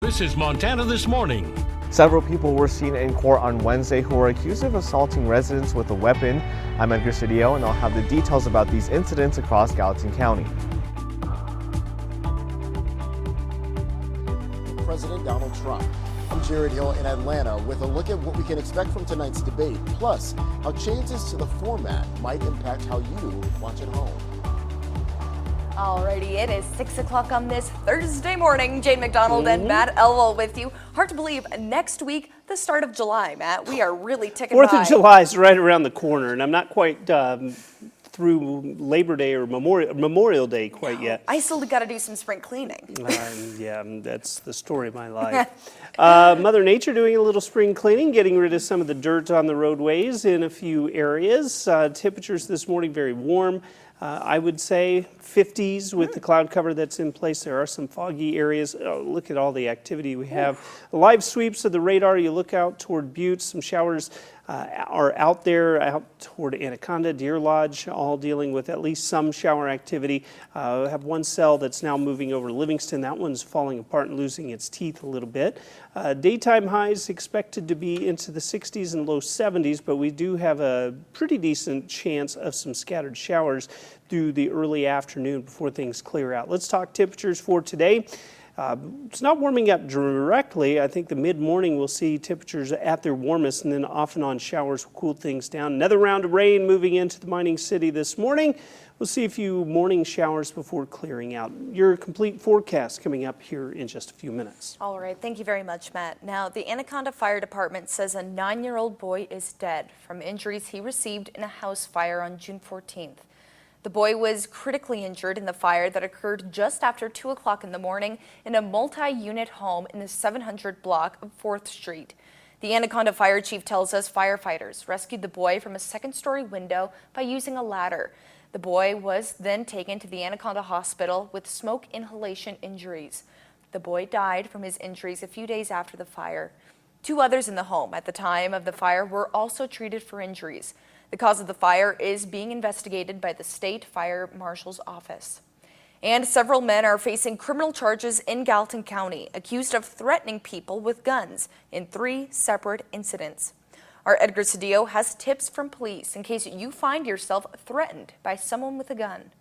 This is Montana This Morning. Several people were seen in court on Wednesday who were accused of assaulting residents with a weapon. I'm Edgar Cedillo, and I'll have the details about these incidents across Gallatin County. President Donald Trump. I'm Jared Hill in Atlanta with a look at what we can expect from tonight's debate, plus how changes to the format might impact how you watch at home. Alrighty, it is 6 o'clock on this Thursday morning. Jane McDonald and Matt Elwell with you. Hard to believe next week, the start of July, Matt. We are really ticking by. 4th of July is right around the corner, and I'm not quite through Labor Day or Memorial Day quite yet. I still got to do some spring cleaning. Yeah, that's the story of my life. Mother Nature doing a little spring cleaning, getting rid of some of the dirt on the roadways in a few areas. Temperatures this morning very warm. I would say 50s with the cloud cover that's in place. There are some foggy areas. Oh, look at all the activity we have. Live sweeps of the radar. You look out toward Butte. Some showers are out there, out toward Anaconda, Deer Lodge, all dealing with at least some shower activity. We have one cell that's now moving over Livingston. That one's falling apart and losing its teeth a little bit. Daytime highs expected to be into the 60s and low 70s, but we do have a pretty decent chance of some scattered showers through the early afternoon before things clear out. Let's talk temperatures for today. It's not warming up directly. I think the mid-morning we'll see temperatures at their warmest, and then off and on showers will cool things down. Another round of rain moving into the mining city this morning. We'll see a few morning showers before clearing out. Your complete forecast coming up here in just a few minutes. All right, thank you very much, Matt. Now, the Anaconda Fire Department says a 9-year-old boy is dead from injuries he received in a house fire on June 14th. The boy was critically injured in the fire that occurred just after 2 o'clock in the morning in a multi-unit home in the 700 block of 4th Street. The Anaconda Fire Chief tells us firefighters rescued the boy from a second-story window by using a ladder. The boy was then taken to the Anaconda Hospital with smoke inhalation injuries. The boy died from his injuries a few days after the fire. 2 others in the home at the time of the fire were also treated for injuries. The cause of the fire is being investigated by the State Fire Marshal's Office. And several men are facing criminal charges in Gallatin County, accused of threatening people with guns in 3 separate incidents. Our Edgar Cedillo has tips from police in case you find yourself threatened by someone with a gun.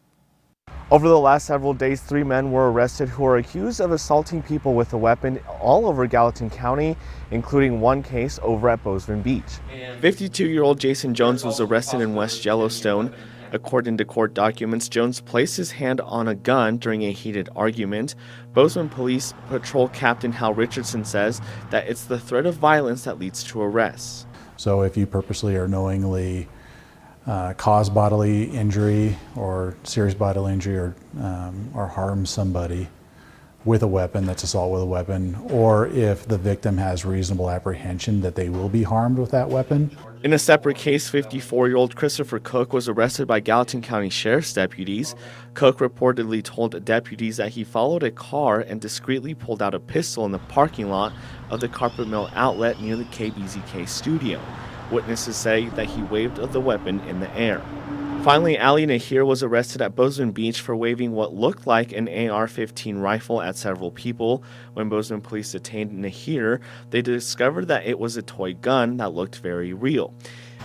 Over the last several days, 3 men were arrested who are accused of assaulting people with a weapon all over Gallatin County, including one case over at Bozeman Beach. 52-year-old Jason Jones was arrested in West Yellowstone. According to court documents, Jones placed his hand on a gun during a heated argument. Bozeman Police Patrol Captain Hal Richardson says that it's the threat of violence that leads to arrests. So if you purposely or knowingly cause bodily injury or serious bodily injury or harm somebody with a weapon, that's assault with a weapon, or if the victim has reasonable apprehension that they will be harmed with that weapon. In a separate case, 54-year-old Christopher Cook was arrested by Gallatin County Sheriff's deputies. Cook reportedly told deputies that he followed a car and discreetly pulled out a pistol in the parking lot of the Carpet Mill outlet near the KBZK studio. Witnesses say that he waved the weapon in the air. Finally, Ali Nahir was arrested at Bozeman Beach for waving what looked like an AR-15 rifle at several people. When Bozeman police detained Nahir, they discovered that it was a toy gun that looked very real.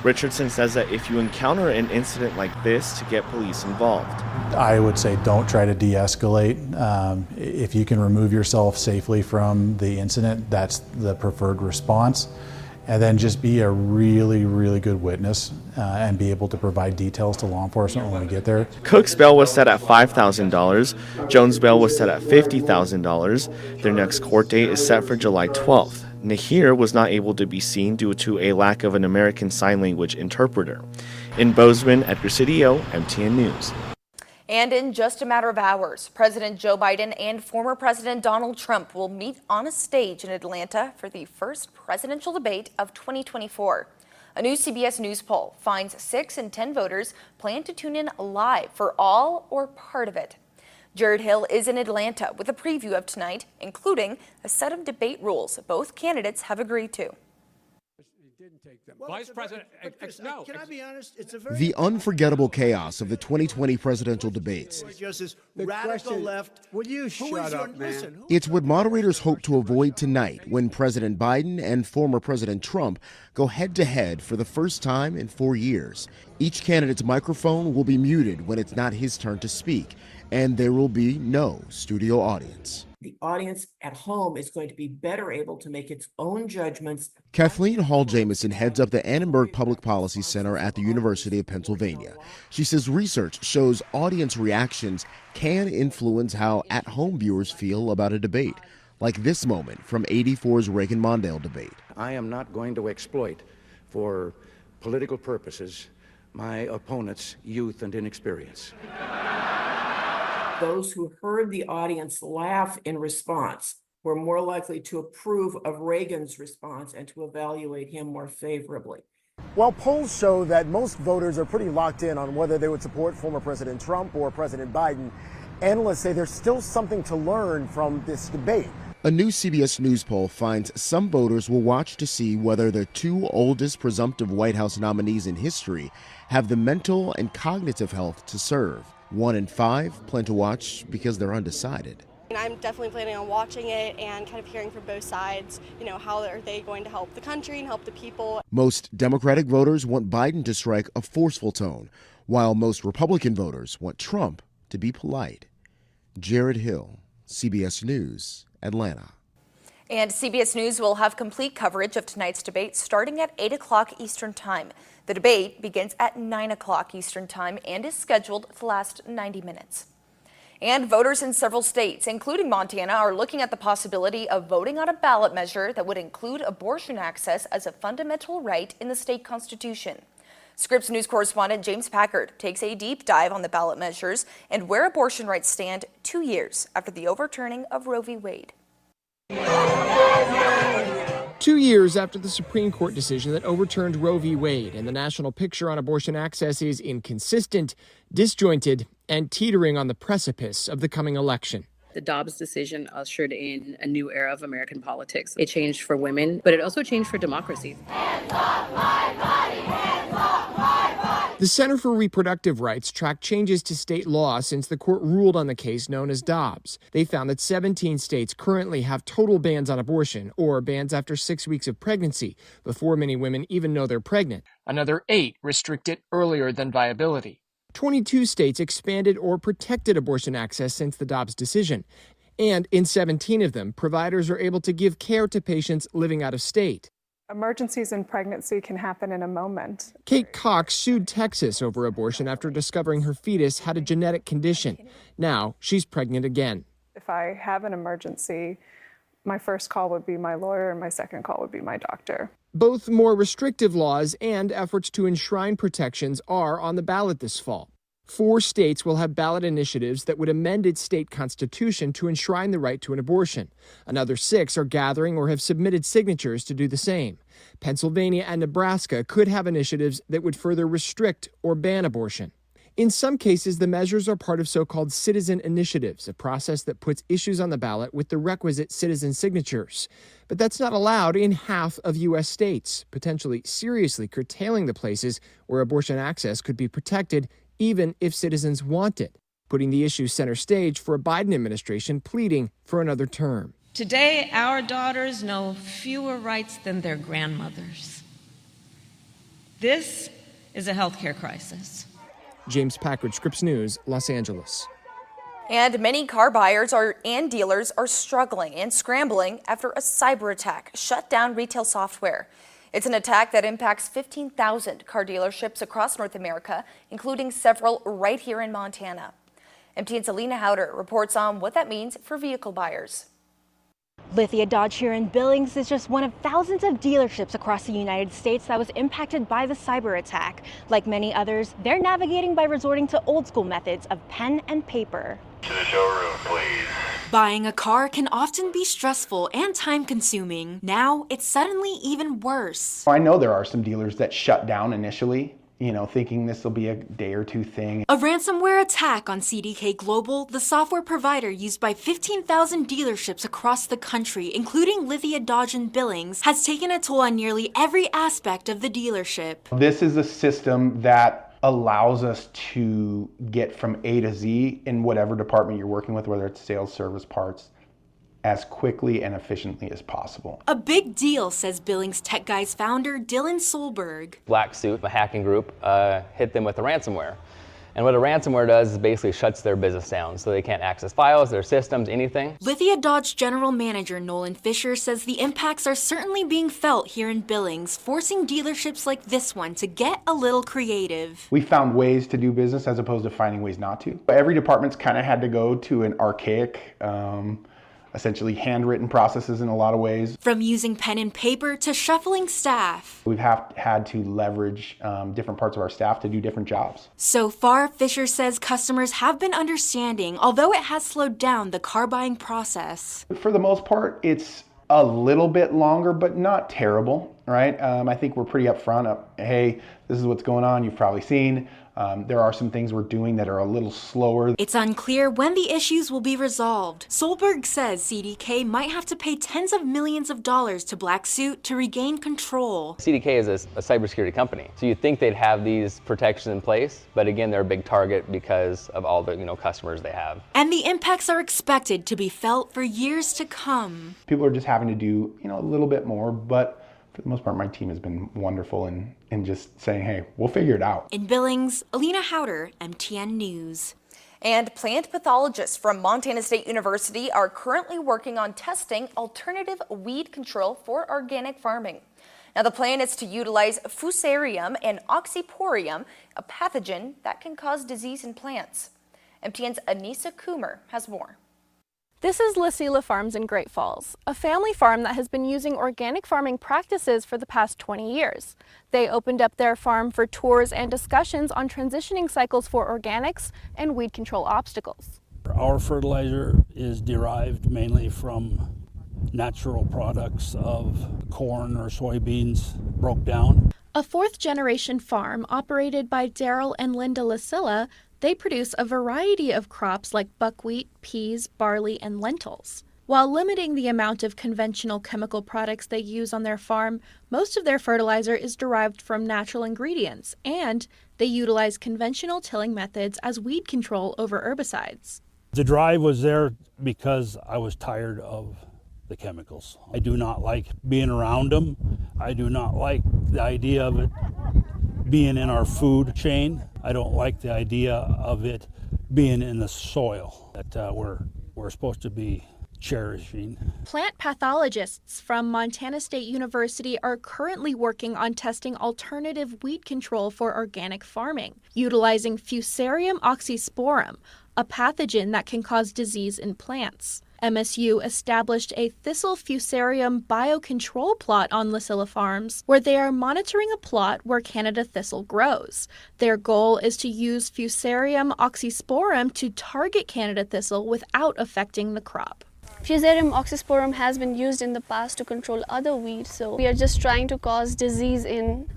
Richardson says that if you encounter an incident like this, to get police involved. I would say don't try to de-escalate. If you can remove yourself safely from the incident, that's the preferred response. And then just be a really, really good witness and be able to provide details to law enforcement when we get there. Cook's bail was set at $5,000. Jones' bail was set at $50,000. Their next court date is set for July 12th. Nahir was not able to be seen due to a lack of an American Sign Language interpreter. In Bozeman, Edgar Cedillo, MTN News. And in just a matter of hours, President Joe Biden and former President Donald Trump will meet on a stage in Atlanta for the first presidential debate of 2024. A new CBS News poll finds 6 in 10 voters plan to tune in live for all or part of it. Jared Hill is in Atlanta with a preview of tonight, including a set of debate rules both candidates have agreed to. Vice President, no. Can I be honest? It's a very The unforgettable chaos of the 2020 presidential debates. Justice, radical left. Would you shut up, man? Listen, It's what moderators hope to avoid tonight when President Biden and former President Trump go head-to-head for the first time in 4 years. Each candidate's microphone will be muted when it's not his turn to speak, and there will be no studio audience. The audience at home is going to be better able to make its own judgments. Kathleen Hall Jamieson heads up the Annenberg Public Policy Center at the University of Pennsylvania. She says research shows audience reactions can influence how at-home viewers feel about a debate, like this moment from '84's Reagan-Mondale debate. I am not going to exploit for political purposes my opponent's youth and inexperience. Those who heard the audience laugh in response were more likely to approve of Reagan's response and to evaluate him more favorably. While polls show that most voters are pretty locked in on whether they would support former President Trump or President Biden, analysts say there's still something to learn from this debate. A new CBS News poll finds some voters will watch to see whether the two oldest presumptive White House nominees in history have the mental and cognitive health to serve. 1 in 5 plan to watch because they're undecided. And I'm definitely planning on watching it and kind of hearing from both sides, how are they going to help the country and help the people. Most Democratic voters want Biden to strike a forceful tone, while most Republican voters want Trump to be polite. Jared Hill, CBS News, Atlanta. And CBS News will have complete coverage of tonight's debate starting at 8 o'clock Eastern Time. The debate begins at 9 o'clock Eastern Time and is scheduled to last 90 minutes. And voters in several states, including Montana, are looking at the possibility of voting on a ballot measure that would include abortion access as a fundamental right in the state constitution. Scripps News correspondent James Packard takes a deep dive on the ballot measures and where abortion rights stand 2 years after the overturning of Roe v. Wade. 2 years after the Supreme Court decision that overturned Roe v. Wade, and the national picture on abortion access is inconsistent, disjointed, and teetering on the precipice of the coming election. The Dobbs decision ushered in a new era of American politics. It changed for women, but it also changed for democracy. Hands off my body! Hands off my body! The Center for Reproductive Rights tracked changes to state law since the court ruled on the case known as Dobbs. They found that 17 states currently have total bans on abortion, or bans after 6 weeks of pregnancy, before many women even know they're pregnant. Another 8 restrict it earlier than viability. 22 states expanded or protected abortion access since the Dobbs decision. And in 17 of them, providers are able to give care to patients living out of state. Emergencies in pregnancy can happen in a moment. Kate Cox sued Texas over abortion after discovering her fetus had a genetic condition. Now she's pregnant again. If I have an emergency, my first call would be my lawyer and my second call would be my doctor. Both more restrictive laws and efforts to enshrine protections are on the ballot this fall. 4 states will have ballot initiatives that would amend its state constitution to enshrine the right to an abortion. Another 6 are gathering or have submitted signatures to do the same. Pennsylvania and Nebraska could have initiatives that would further restrict or ban abortion. In some cases, the measures are part of so-called citizen initiatives, a process that puts issues on the ballot with the requisite citizen signatures. But that's not allowed in half of U.S. states, potentially seriously curtailing the places where abortion access could be protected, even if citizens want it, putting the issue center stage for a Biden administration pleading for another term. Today, our daughters know fewer rights than their grandmothers. This is a healthcare crisis. James Packard, Scripps News, Los Angeles. And many car buyers and dealers are struggling and scrambling after a cyber attack shut down retail software. It's an attack that impacts 15,000 car dealerships across North America, including several right here in Montana. MTN's Alina Howder reports on what that means for vehicle buyers. Lithia Dodge here in Billings is just one of thousands of dealerships across the United States that was impacted by the cyber attack. Like many others, they're navigating by resorting to old school methods of pen and paper. To the showroom, please. Buying a car can often be stressful and time-consuming. Now, it's suddenly even worse. I know there are some dealers that shut down initially, thinking this will be a day or two thing. A ransomware attack on CDK Global, the software provider used by 15,000 dealerships across the country, including Lithia Dodge and Billings, has taken a toll on nearly every aspect of the dealership. This is a system that allows us to get from A to Z in whatever department you're working with, whether it's sales, service, parts, as quickly and efficiently as possible. A big deal, says Billings Tech Guys founder Dylan Solberg. Black Suit, a hacking group, hit them with a ransomware. And what a ransomware does is basically shuts their business down, so they can't access files, their systems, anything. Lithia Dodge General Manager Nolan Fisher says the impacts are certainly being felt here in Billings, forcing dealerships like this one to get a little creative. We found ways to do business as opposed to finding ways not to. Every department's kind of had to go to an archaic, essentially handwritten processes in a lot of ways. From using pen and paper to shuffling staff. We've had to leverage different parts of our staff to do different jobs. So far, Fisher says customers have been understanding, although it has slowed down the car buying process. For the most part, it's a little bit longer, but not terrible, right? I think we're pretty upfront. Hey, this is what's going on. You've probably seen. There are some things we're doing that are a little slower. It's unclear when the issues will be resolved. Solberg says CDK might have to pay tens of millions of dollars to Black Suit to regain control. CDK is a cybersecurity company, so you'd think they'd have these protections in place, but again, they're a big target because of all the customers they have. And the impacts are expected to be felt for years to come. People are just having to do a little bit more, but for the most part, my team has been wonderful in just saying, hey, we'll figure it out. In Billings, Alina Howder, MTN News. And plant pathologists from Montana State University are currently working on testing alternative weed control for organic farming. Now, the plan is to utilize Fusarium and Oxyporium, a pathogen that can cause disease in plants. MTN's Anissa Coomer has more. This is Lucilla Farms in Great Falls, a family farm that has been using organic farming practices for the past 20 years. They opened up their farm for tours and discussions on transitioning cycles for organics and weed control obstacles. Our fertilizer is derived mainly from natural products of corn or soybeans broke down. A fourth-generation farm operated by Daryl and Linda Lucilla. They produce a variety of crops like buckwheat, peas, barley, and lentils. While limiting the amount of conventional chemical products they use on their farm, most of their fertilizer is derived from natural ingredients, and they utilize conventional tilling methods as weed control over herbicides. The drive was there because I was tired of the chemicals. I do not like being around them. I do not like the idea of it being in our food chain. I don't like the idea of it being in the soil that we're supposed to be cherishing. Plant pathologists from Montana State University are currently working on testing alternative weed control for organic farming, utilizing Fusarium oxysporum, a pathogen that can cause disease in plants. MSU established a thistle fusarium biocontrol plot on Lucilla Farms, where they are monitoring a plot where Canada thistle grows. Their goal is to use Fusarium oxysporum to target Canada thistle without affecting the crop. Fusarium oxysporum has been used in the past to control other weeds, so we are just trying to cause disease in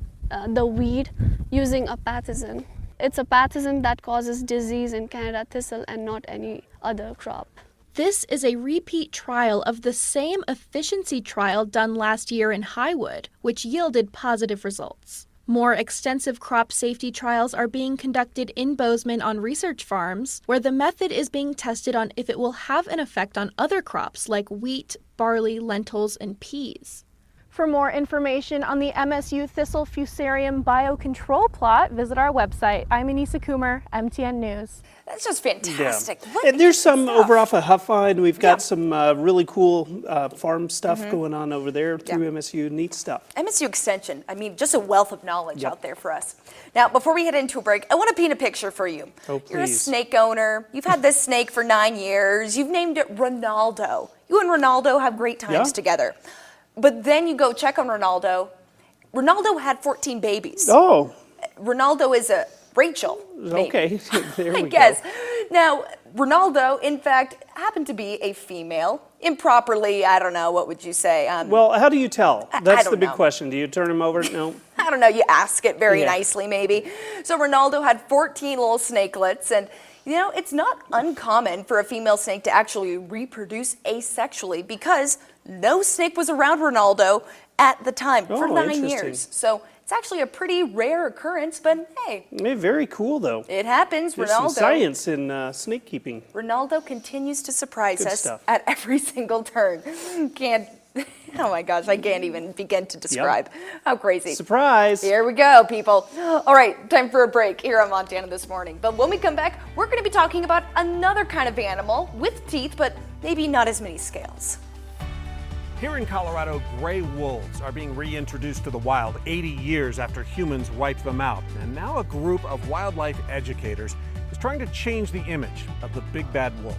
the weed using a pathogen. It's a pathogen that causes disease in Canada thistle and not any other crop. This is a repeat trial of the same efficiency trial done last year in Highwood, which yielded positive results. More extensive crop safety trials are being conducted in Bozeman on research farms, where the method is being tested on if it will have an effect on other crops like wheat, barley, lentils, and peas. For more information on the MSU Thistle Fusarium Biocontrol plot, visit our website. I'm Anissa Coomer, MTN News. That's just fantastic. Yeah. And there's some over off of Huffa, and we've got some really cool farm stuff going on over there through MSU. Neat stuff. MSU Extension, I mean, just a wealth of knowledge out there for us. Now, before we head into a break, I want to paint a picture for you. Oh, please. You're a snake owner. You've had this snake for 9 years. You've named it Ronaldo. You and Ronaldo have great times together. But then you go check on Ronaldo. Ronaldo had 14 babies. Oh. Ronaldo is a Rachel. Okay, there we I guess. go. Now, Ronaldo, in fact, happened to be a female. Improperly, I don't know, what would you say? Well, how do you tell? That's the big know. question. Do you turn him over? No. I don't know, you ask it very Yeah. nicely maybe. So Ronaldo had 14 little snakelets, and you know, it's not uncommon for a female snake to actually reproduce asexually because no snake was around Ronaldo at the time for 9 interesting. years. So it's actually a pretty rare occurrence, but hey. Very cool, though. It happens. There's some Ronaldo. science in snake keeping. Ronaldo continues to surprise Good us stuff. at every single turn. Can't. Oh my gosh, I can't even begin to describe how crazy. Surprise. Here we go, people. All right, time for a break here on Montana This Morning. But when we come back, we're going to be talking about another kind of animal with teeth, but maybe not as many scales. Here in Colorado, gray wolves are being reintroduced to the wild 80 years after humans wiped them out. And now a group of wildlife educators is trying to change the image of the big bad wolf.